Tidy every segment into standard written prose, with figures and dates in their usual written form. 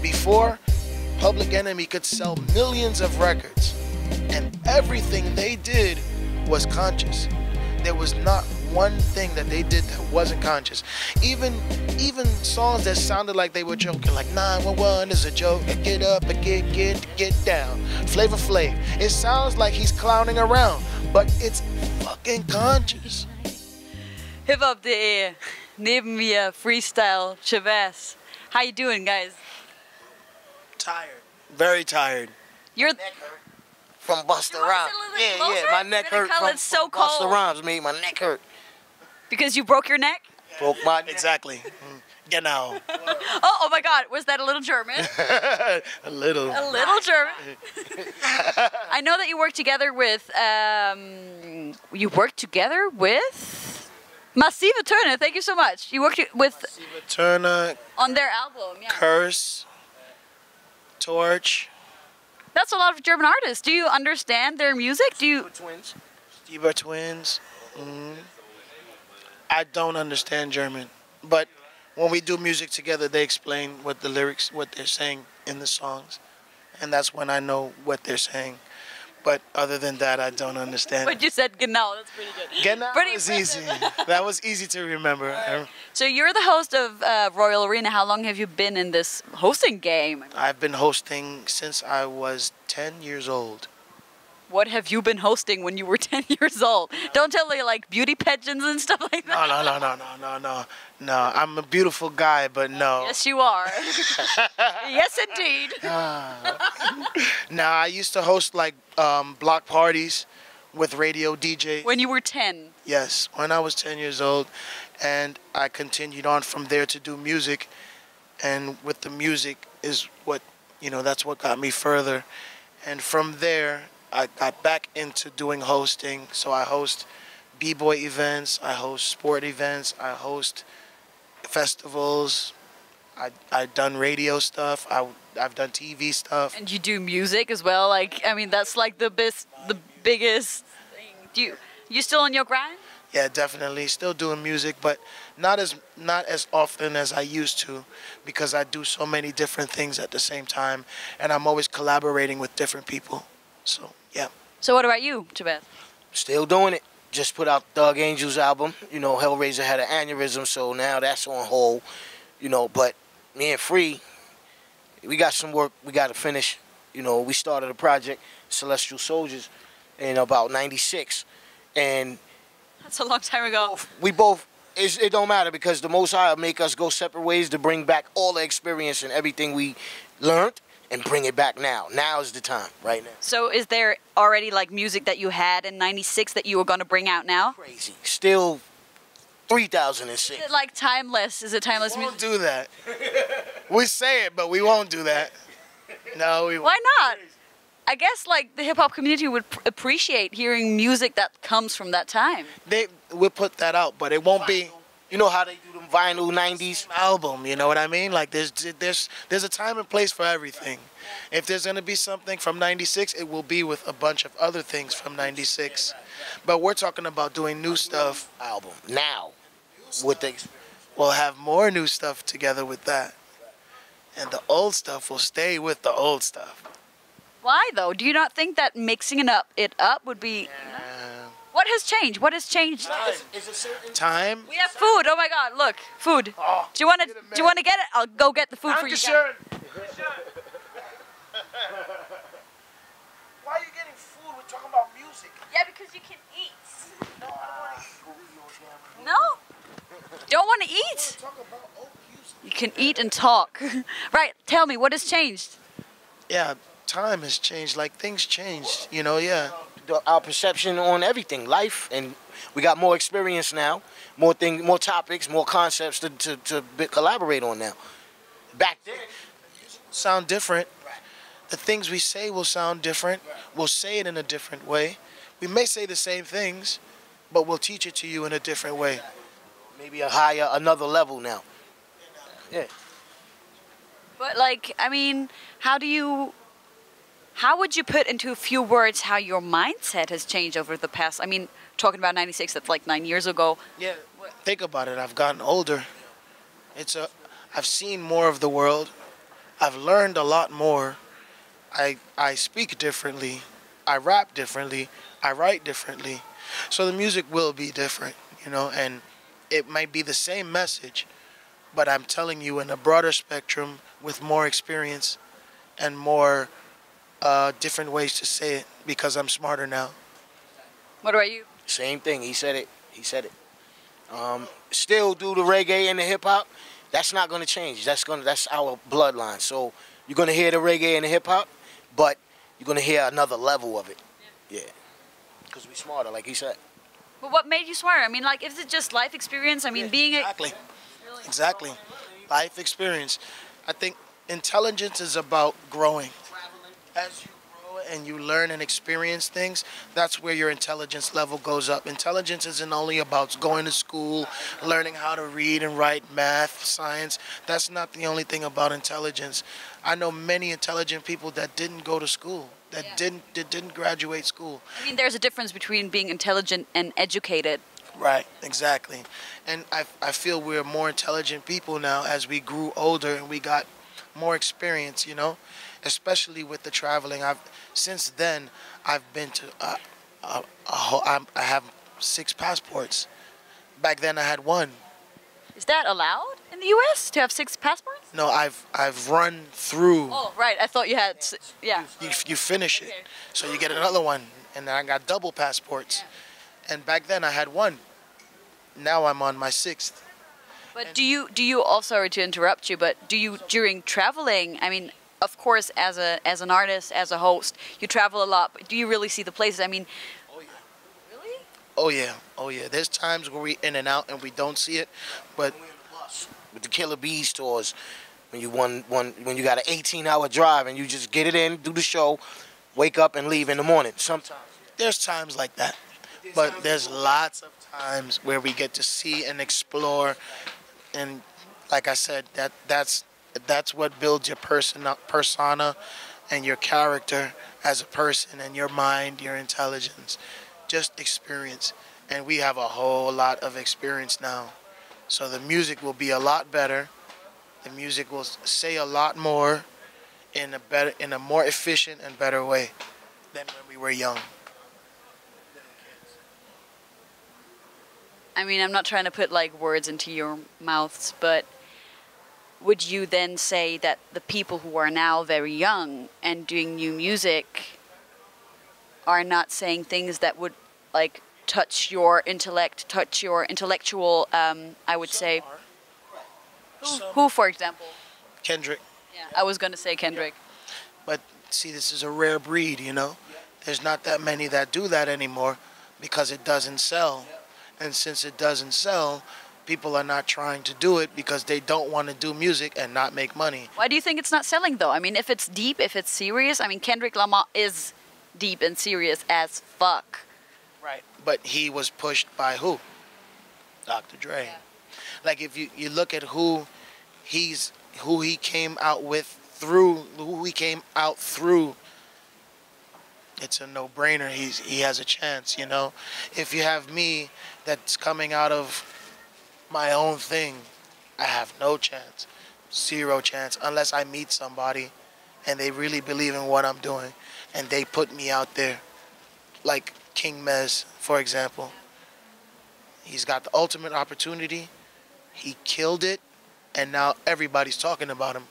Before, Public Enemy could sell millions of records, and everything they did was conscious. There was not one thing that they did that wasn't conscious. Even songs that sounded like they were joking, like 911 is a joke, get up and get down. Flavor Flav, it sounds like he's clowning around, but it's fucking conscious. Hip-hop, det neben mir, Freestyle, Shabazz. How you doing, guys? Tired. Very tired. You're from Busta Rhymes. Yeah, my neck hurt from Busta Rhymes. Made my neck hurt. Because you broke your neck? Broke my neck. Exactly. Genau. Oh my God, was that a little German? A little. A little German. I know that you work together with, Massive Töne. Thank you so much. You worked with Massive Töne on their album. Yeah. Curse, Torch. That's a lot of German artists. Do you understand their music? Do you? Stieber Twins. Stieber Twins. I don't understand German, but when we do music together, they explain what the lyrics, what they're saying in the songs, and that's when I know what they're saying. But other than that, I don't understand. But you said genau. That's pretty good. Genau was easy. That was easy to remember. So you're the host of Royal Arena. How long have you been in this hosting game? I've been hosting since I was 10 years old. What have you been hosting when you were 10 years old? Don't tell me like beauty pageants and stuff like that. No. I'm a beautiful guy, but no. Yes, you are. Yes, indeed. Now, I used to host like block parties with radio DJ. When you were 10? Yes, when I was 10 years old. And I continued on from there to do music. And with the music is what, that's what got me further. And from there, I got back into doing hosting. So I host b-boy events, I host sport events, I host festivals. I've done radio stuff. I've done TV stuff. And you do music as well. Like, I mean, that's like the biggest thing. You still on your grind? Yeah, definitely. Still doing music, but not as often as I used to, because I do so many different things at the same time, and I'm always collaborating with different people. So yeah. So what about you, Shabazz? Still doing it. Just put out Thug Angel's album. Hellraiser had an aneurysm, so now that's on hold. But me and Free, we got some work we got to finish. We started a project, Celestial Souljahz, in about '96, and that's a long time ago. We both. It don't matter, because the Most High will make us go separate ways to bring back all the experience and everything we learned and bring it back now. Now is the time, right now. So is there already like music that you had in '96 that you were going to bring out now? Crazy. Still 3006. Is it like timeless? Is it timeless We music? won't do that. We say it, but we won't do that. No, we won't. Why not? I guess like the hip hop community would appreciate hearing music that comes from that time. We'll put that out, but it won't be. You know how they do them vinyl '90s album, you know what I mean? Like there's a time and place for everything. If there's gonna be something from '96, it will be with a bunch of other things from '96. But we're talking about doing new stuff. Album now, with the we'll have more new stuff together with that, and the old stuff will stay with the old stuff. Why though? Do you not think that mixing it up would be? What has changed? What has changed? Time. We have food. Oh my God! Look, food. Oh, do you want to get it? I'll go get the food for you. Why are you getting food? We're talking about music. Yeah, because you can eat. No? Don't want to eat? You can eat and talk. Right, tell me, what has changed? Yeah, time has changed. Like, things changed, yeah. Our perception on everything, life, and we got more experience now, more things, more topics, more concepts to collaborate on now. Back then, sound different. The things we say will sound different. We'll say it in a different way. We may say the same things, but we'll teach it to you in a different way. Maybe another level now. Yeah. But like, I mean, how would you put into a few words how your mindset has changed over the past? I mean, talking about '96, that's like 9 years ago. Yeah, think about it. I've gotten older. I've seen more of the world. I've learned a lot more. I speak differently. I rap differently. I write differently. So the music will be different, you know, and it might be the same message, but I'm telling you in a broader spectrum with more experience and more different ways to say it because I'm smarter now. What about you? Same thing. He said it. He said it. Still do the reggae and the hip hop. That's not going to change. That's our bloodline. So you're going to hear the reggae and the hip hop, but you're going to hear another level of it. Yeah. Because we smarter, like he said. But what made you smarter? I mean, like, is it just life experience? I mean, Yeah, being exactly. Exactly. Life experience. I think intelligence is about growing. As you grow and you learn and experience things, that's where your intelligence level goes up. Intelligence isn't only about going to school, learning how to read and write, math, science. That's not the only thing about intelligence. I know many intelligent people that didn't go to school, that didn't graduate school. I mean, there's a difference between being intelligent and educated. Right, exactly. And I feel we're more intelligent people now as we grew older and we got more experience, you know, especially with the traveling. Since then, I've been to, I have 6 passports. Back then I had 1. Is that allowed in the U.S. to have 6 passports? No, I've run through. Oh, right. I thought you had, yeah. You finish it, so you get another one, and then I got double passports. Yeah. And back then I had 1. Now I'm on my 6th. But do you also, sorry to interrupt you, but do you, during traveling, I mean, of course, as an artist, as a host, you travel a lot, but do you really see the places? I mean, Oh yeah. really? Oh yeah. Oh yeah. There's times where we in and out and we don't see it, but With the Killer Bees tours, when you when you got an 18-hour drive and you just get it in, do the show, wake up and leave in the morning. Sometimes. there's times like that. But there's lots of times where we get to see and explore, and like I said, that's what builds your persona and your character as a person, and your mind, your intelligence. Just experience. And we have a whole lot of experience now. So the music will be a lot better. The music will say a lot more in a more efficient and better way than when we were young. I mean, I'm not trying to put like words into your mouths, but would you then say that the people who are now very young and doing new music are not saying things that would like touch your intellect, touch your intellectual, I would say. Who, for example? Kendrick. Yeah, I was going to say Kendrick. But see, this is a rare breed, you know. There's not that many that do that anymore because it doesn't sell. And since it doesn't sell, people are not trying to do it because they don't want to do music and not make money. Why do you think it's not selling, though? I mean, if it's deep, if it's serious, I mean, Kendrick Lamar is deep and serious as fuck. Right. But he was pushed by who? Dr. Dre. Yeah. Like if you look at who he came out with who he came out through, it's a no-brainer. He has a chance, you know. If you have me that's coming out of my own thing, I have no chance. 0 chance unless I meet somebody and they really believe in what I'm doing and they put me out there. Like King Mez, for example. He's got the ultimate opportunity. He killed it, and now everybody's talking about him.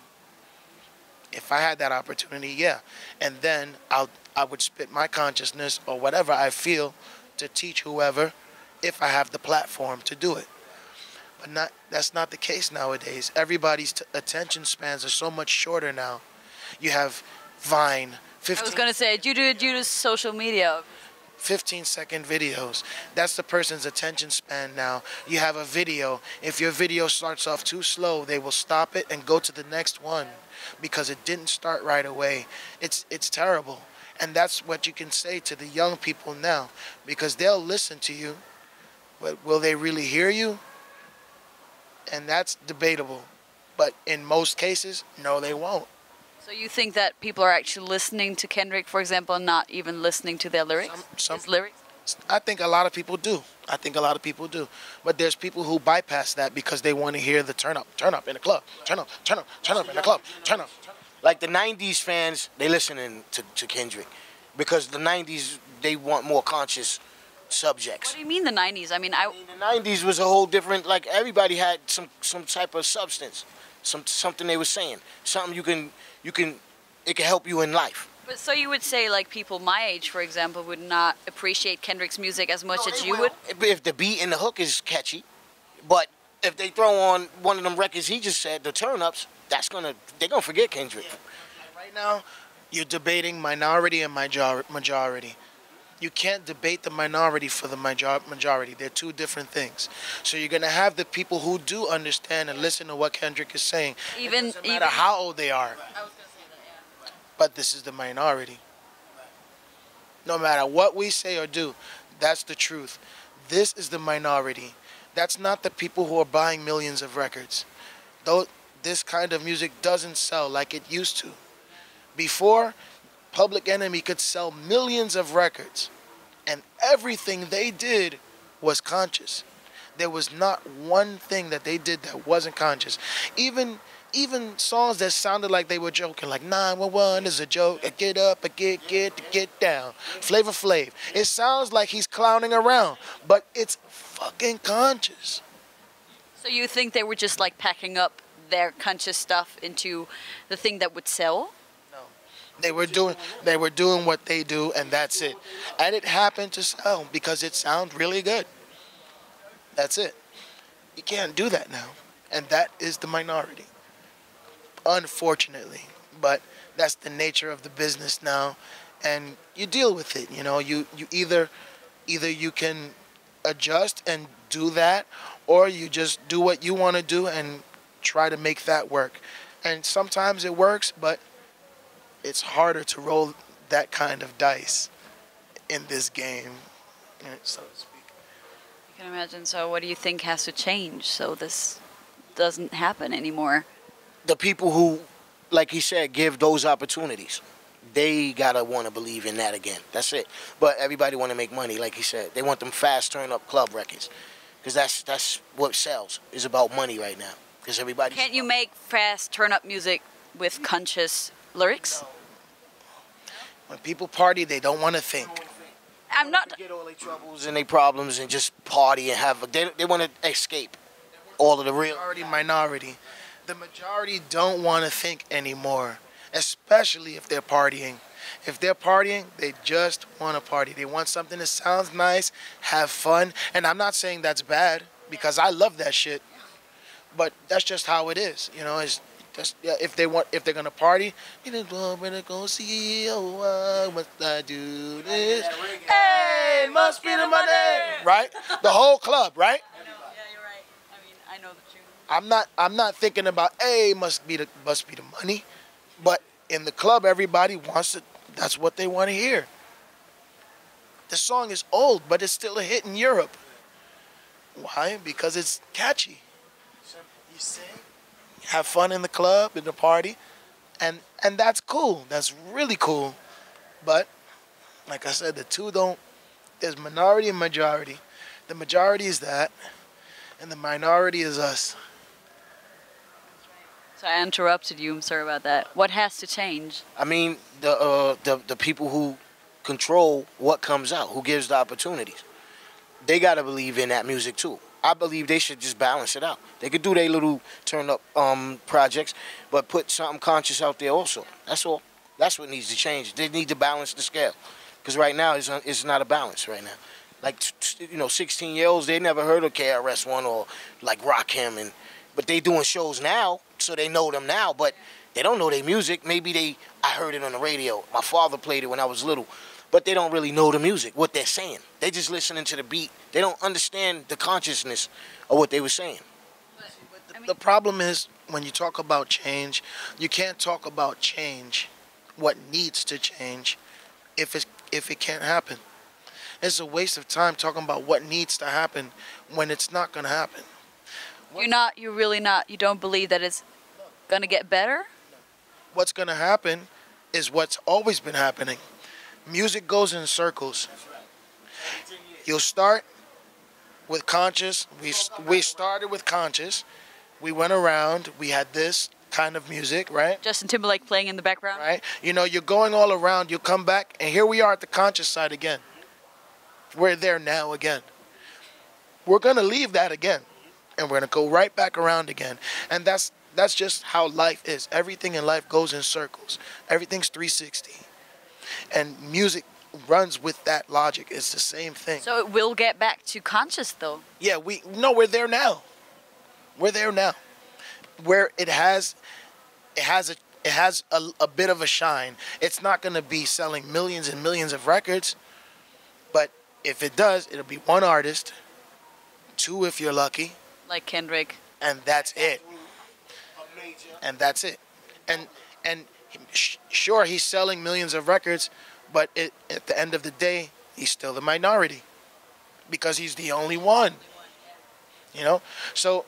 If I had that opportunity, yeah. And then I would spit my consciousness or whatever I feel to teach whoever if I have the platform to do it. But that's not the case nowadays. Everybody's attention spans are so much shorter now. You have Vine, 15, I was going to say, due to social media. 15-second videos. That's the person's attention span now. You have a video. If your video starts off too slow, they will stop it and go to the next one because it didn't start right away. It's terrible. And that's what you can say to the young people now, because they'll listen to you, but will they really hear you? And that's debatable. But in most cases, no, they won't. So you think that people are actually listening to Kendrick, for example, and not even listening to their lyrics? Some His lyrics? I think a lot of people do. I think a lot of people do. But there's people who bypass that because they want to hear the turn up in the club, turn up in the club, turn up. Like the 90s fans, they listening to Kendrick because the 90s, they want more conscious subjects. What do you mean the 90s? I mean, The 90s was a whole different, like everybody had some type of substance, something they were saying, something it can help you in life. But so you would say like people my age, for example, would not appreciate Kendrick's music as much as you would? If the beat and the hook is catchy, but if they throw on one of them records he just said, the turn-ups, they're gonna forget Kendrick. Yeah. Right now, you're debating minority and majority. You can't debate the minority for the majority. They're two different things. So you're gonna have the people who do understand and listen to what Kendrick is saying, Even no matter how old they are. But this is the minority. No matter what we say or do, that's the truth. This is the minority. That's not the people who are buying millions of records. Though this kind of music doesn't sell like it used to. Before, Public Enemy could sell millions of records, and everything they did was conscious. There was not one thing that they did that wasn't conscious. Even songs that sounded like they were joking, like 911 is a joke, I get up, I get down. Flavor Flav. It sounds like he's clowning around, but it's fucking conscious. So you think they were just like packing up their conscious stuff into the thing that would sell? No. They were doing what they do, and that's it. And it happened to sell because it sounds really good. That's it. You can't do that now. And that is the minority. Unfortunately, but that's the nature of the business now, and you deal with it. You know, you either you can adjust and do that, or you just do what you want to do and try to make that work. And sometimes it works, but it's harder to roll that kind of dice in this game, so to speak. You can imagine. So what do you think has to change so this doesn't happen anymore? The people who, like he said, give those opportunities, they gotta want to believe in that again. That's it. But everybody want to make money, like he said. They want them fast turn-up club records, because that's what sells. Is about money right now. Because everybody. Can't you make fast turn-up music with conscious lyrics? When people party, they don't want to think. I'm not. Forget all their troubles and their problems and just party and have. They want to escape all of the real. Minority. The majority don't want to think anymore, especially if they're partying. If they're partying, they just want to party. They want something that sounds nice, have fun. And I'm not saying that's bad, because I love that shit. But that's just how it is. You know, it's just, if they're gonna party, you know, gonna go see, oh, must I do this? Hey, must be the money, right? The whole club, right? Yeah, you're right. I mean, I know the tune. I'm not thinking about, hey, must be the money, but in the club everybody wants it. That's what they want to hear. The song is old, but it's still a hit in Europe. Why? Because it's catchy. You sing, have fun in the club, in the party, and that's cool. That's really cool. But like I said, the two don't. There's minority and majority. The majority is that, and the minority is us. So I interrupted you. I'm sorry about that. What has to change? I mean, the people who control what comes out, who gives the opportunities, they gotta believe in that music too. I believe they should just balance it out. They could do their little turn-up projects, but put something conscious out there also. That's all. That's what needs to change. They need to balance the scale, because right now it's not a balance right now. Like 16-year-olds, they never heard of KRS-One or like Rakim, but they doing shows now, so they know them now, but they don't know their music. Maybe I heard it on the radio. My father played it when I was little, but they don't really know the music, what they're saying. They just listening to the beat. They don't understand the consciousness of what they were saying. The problem is, when you talk about change, you can't talk about change, what needs to change, if it can't happen. It's a waste of time talking about what needs to happen when it's not going to happen. You don't believe that it's going to get better? What's going to happen is what's always been happening. Music goes in circles. You'll start with conscious. We started with conscious. We went around. We had this kind of music, right? Justin Timberlake playing in the background. Right. You know, you're going all around. You come back, and here we are at the conscious side again. We're there now again. We're gonna leave that again, and we're gonna go right back around again. And that's just how life is. Everything in life goes in circles. Everything's 360, and music runs with that logic. It's the same thing. So it will get back to conscious, though. Yeah, we're there now. We're there now, where it has a bit of a shine. It's not gonna be selling millions and millions of records, but if it does, it'll be one artist, two if you're lucky, Like Kendrick. and that's it. And that's it. And sure, he's selling millions of records, but at the end of the day, he's still the minority because he's the only one. You know? So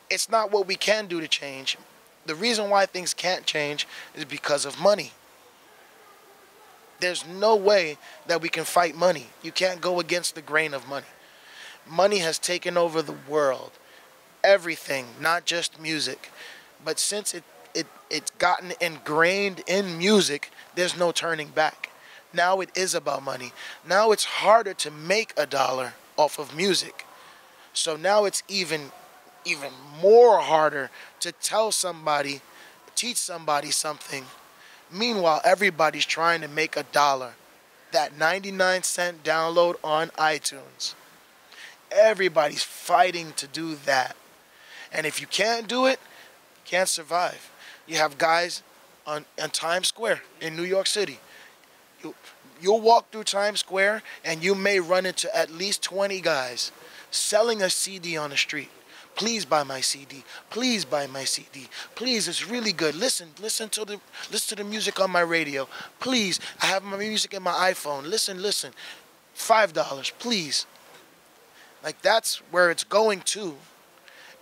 it's not what we can do to change. The reason why things can't change is because of money. There's no way that we can fight money. You can't go against the grain of money. Money has taken over the world. Everything, not just music. But since it's gotten ingrained in music, there's no turning back. Now it is about money. Now it's harder to make $1 off of music. So now it's even more harder to tell somebody, teach somebody something. Meanwhile, everybody's trying to make $1. That 99-cent download on iTunes. Everybody's fighting to do that. And if you can't do it, you can't survive. You have guys on Times Square in New York City. You'll walk through Times Square and you may run into at least 20 guys selling a CD on the street. Please buy my CD. Please buy my CD. Please, it's really good. Listen to the music on my radio. Please, I have my music in my iPhone. Listen. $5, please. Like, that's where it's going to,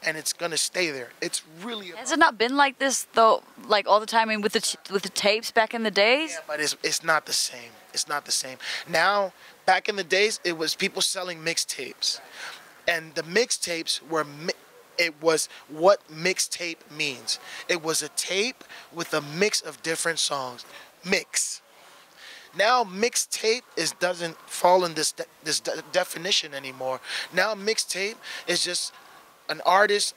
and it's gonna stay there. It's really. Has it not been like this though, like all the time? I mean, with the tapes back in the days. Yeah, but it's not the same. It's not the same. Now, back in the days, it was people selling mixtapes, and the mixtapes were. It was what mixtape means. It was a tape with a mix of different songs. Mix. Now mixtape doesn't fall in this definition anymore. Now mixtape is just an artist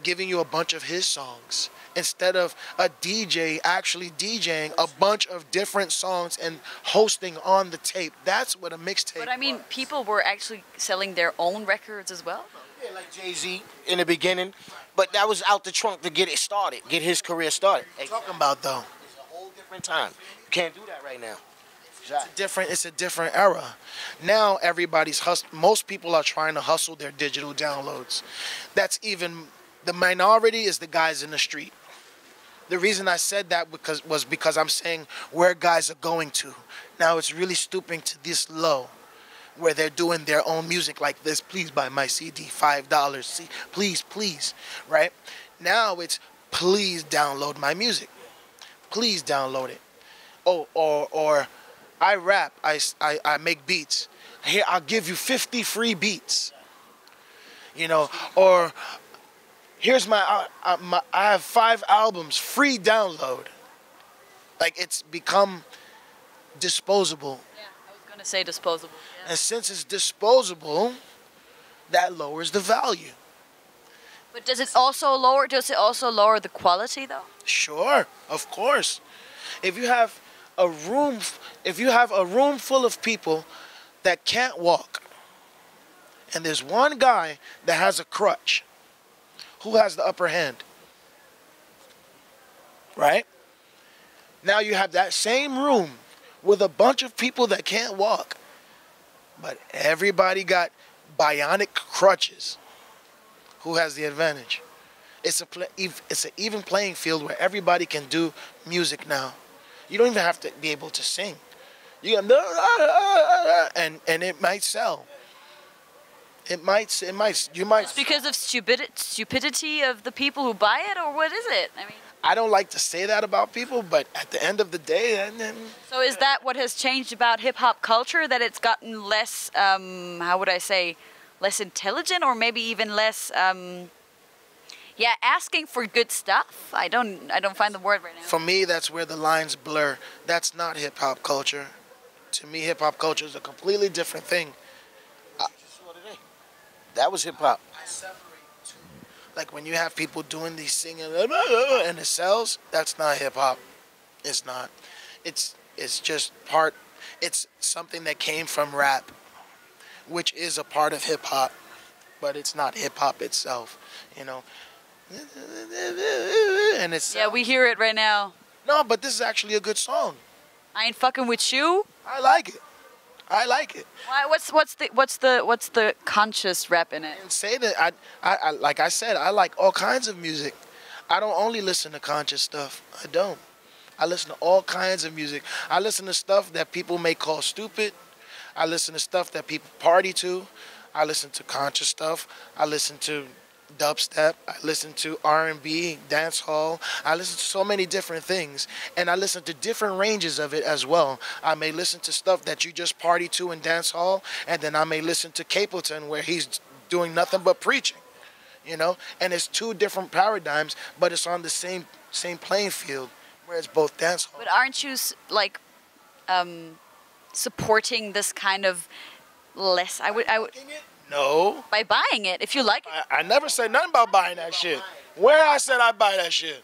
giving you a bunch of his songs instead of a DJ actually DJing a bunch of different songs and hosting on the tape. That's what a mixtape. But I mean, people were actually selling their own records as well. Yeah, like Jay-Z in the beginning, but that was out the trunk to get it started, get his career started. What are you talking about though? It's a whole different time. You can't do that right now. It's a different era. Now everybody's most people are trying to hustle their digital downloads. That's even the minority is the guys in the street. The reason I said that was because I'm saying where guys are going to. Now it's really stooping to this low, where they're doing their own music like this. Please buy my CD, $5. See, please, right? Now it's please download my music. Please download it. Oh, or I rap, I make beats. Here, I'll give you 50 free beats. You know, or here's I have 5 albums, free download. Like, it's become disposable. Yeah, I was gonna say disposable. Yeah. And since it's disposable, that lowers the value. But does it also lower the quality though? Sure, of course. If you have a room full of people that can't walk, and there's one guy that has a crutch, who has the upper hand? Right? Now you have that same room with a bunch of people that can't walk, but everybody got bionic crutches. Who has the advantage? It's an even playing field where everybody can do music now. You don't even have to be able to sing. You can and it might sell. You might. It's because of stupidity of the people who buy it, or what is it? I mean, I don't like to say that about people, but at the end of the day, and then. So is that what has changed about hip hop culture? That it's gotten less, how would I say, less intelligent, or maybe even less, yeah, asking for good stuff. I don't find the word right now. For me, that's where the lines blur. That's not hip hop culture. To me, hip hop culture is a completely different thing. That was hip hop. I separate two. Like when you have people doing these singing and it sells, that's not hip hop. It's not. It's just part. It's something that came from rap, which is a part of hip hop, but it's not hip hop itself. You know. And it's Yeah, we hear it right now. No, but this is actually a good song. I ain't fucking with you. I like it. I like it. Why? What's the conscious rap in it? And say that I like I said, I like all kinds of music. I don't only listen to conscious stuff. I don't. I listen to all kinds of music. I listen to stuff that people may call stupid. I listen to stuff that people party to. I listen to conscious stuff. I listen to dubstep. I listen to R&B, dance hall. I listen to so many different things, and I listen to different ranges of it as well. I may listen to stuff that you just party to in dance hall, and then I may listen to Capleton where he's doing nothing but preaching, you know. And it's two different paradigms, but it's on the same playing field where it's both dance hall. But aren't you like supporting this kind of less? I would. No. By buying it, if you like it. I never said nothing about buying that shit. Where I said I buy that shit?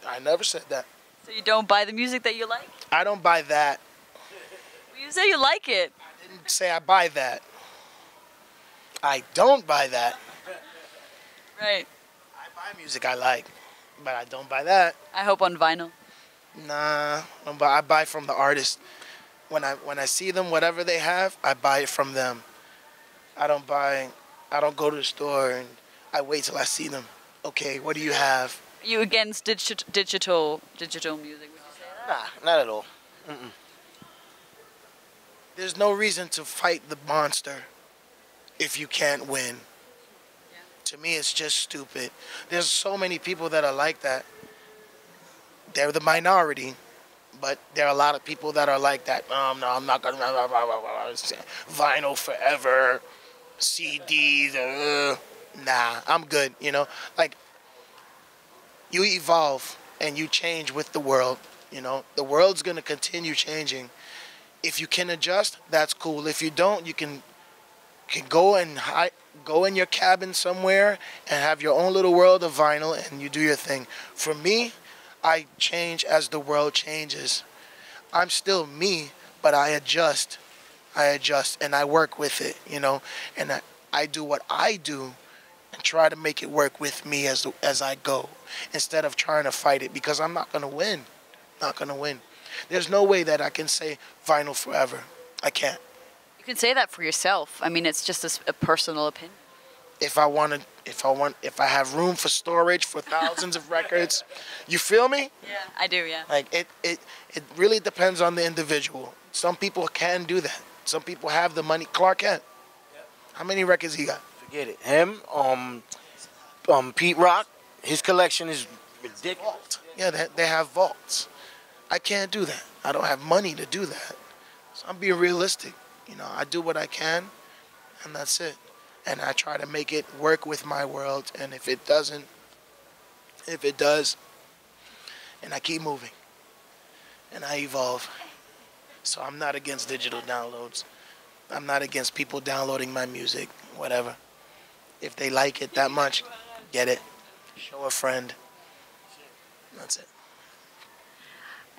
I never said that. So you don't buy the music that you like? I don't buy that. Well, you say you like it. I didn't say I buy that. I don't buy that. Right. I buy music I like, but I don't buy that. I hope on vinyl. Nah, I buy from the artist. When I see them, whatever they have, I buy it from them. I don't go to the store and I wait till I see them. Okay, what do you have? Are you against digital music, would you say that? Nah, not at all. There's no reason to fight the monster if you can't win. Yeah. To me, it's just stupid. There's so many people that are like that. They're the minority. But there are a lot of people that are like that. No, I'm not going to vinyl forever, CDs. Nah, I'm good, you know. Like, you evolve and you change with the world, you know. The world's going to continue changing. If you can adjust, that's cool. If you don't, you can go and go in your cabin somewhere and have your own little world of vinyl and you do your thing. For me, I change as the world changes. I'm still me, but I adjust. And I work with it, you know. And I do what I do and try to make it work with me as I go, instead of trying to fight it, because I'm not going to win. Not going to win. There's no way that I can say vinyl forever. I can't. You can say that for yourself. I mean, it's just a personal opinion. If I have room for storage for thousands of records, you feel me? Yeah, I do, yeah. Like it really depends on the individual. Some people can do that. Some people have the money. Clark Kent. Yep. How many records he got? Forget it. Him, Pete Rock, his collection is ridiculous. Yeah, they have vaults. I can't do that. I don't have money to do that. So I'm being realistic. You know, I do what I can, and that's it. And I try to make it work with my world. And if it doesn't, if it does, and I keep moving. And I evolve. So I'm not against digital downloads. I'm not against people downloading my music, whatever. If they like it that much, get it. Show a friend. That's it.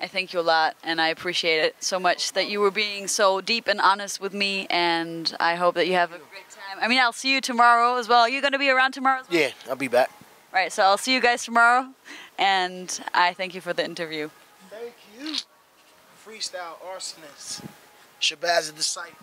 I thank you a lot, and I appreciate it so much that you were being so deep and honest with me, and I hope that you have a great time. I mean, I'll see you tomorrow as well. Are you going to be around tomorrow as well? Yeah, I'll be back. Right, so I'll see you guys tomorrow, and I thank you for the interview. Thank you. Freestyle Arsonists. Shabazz The Disciple.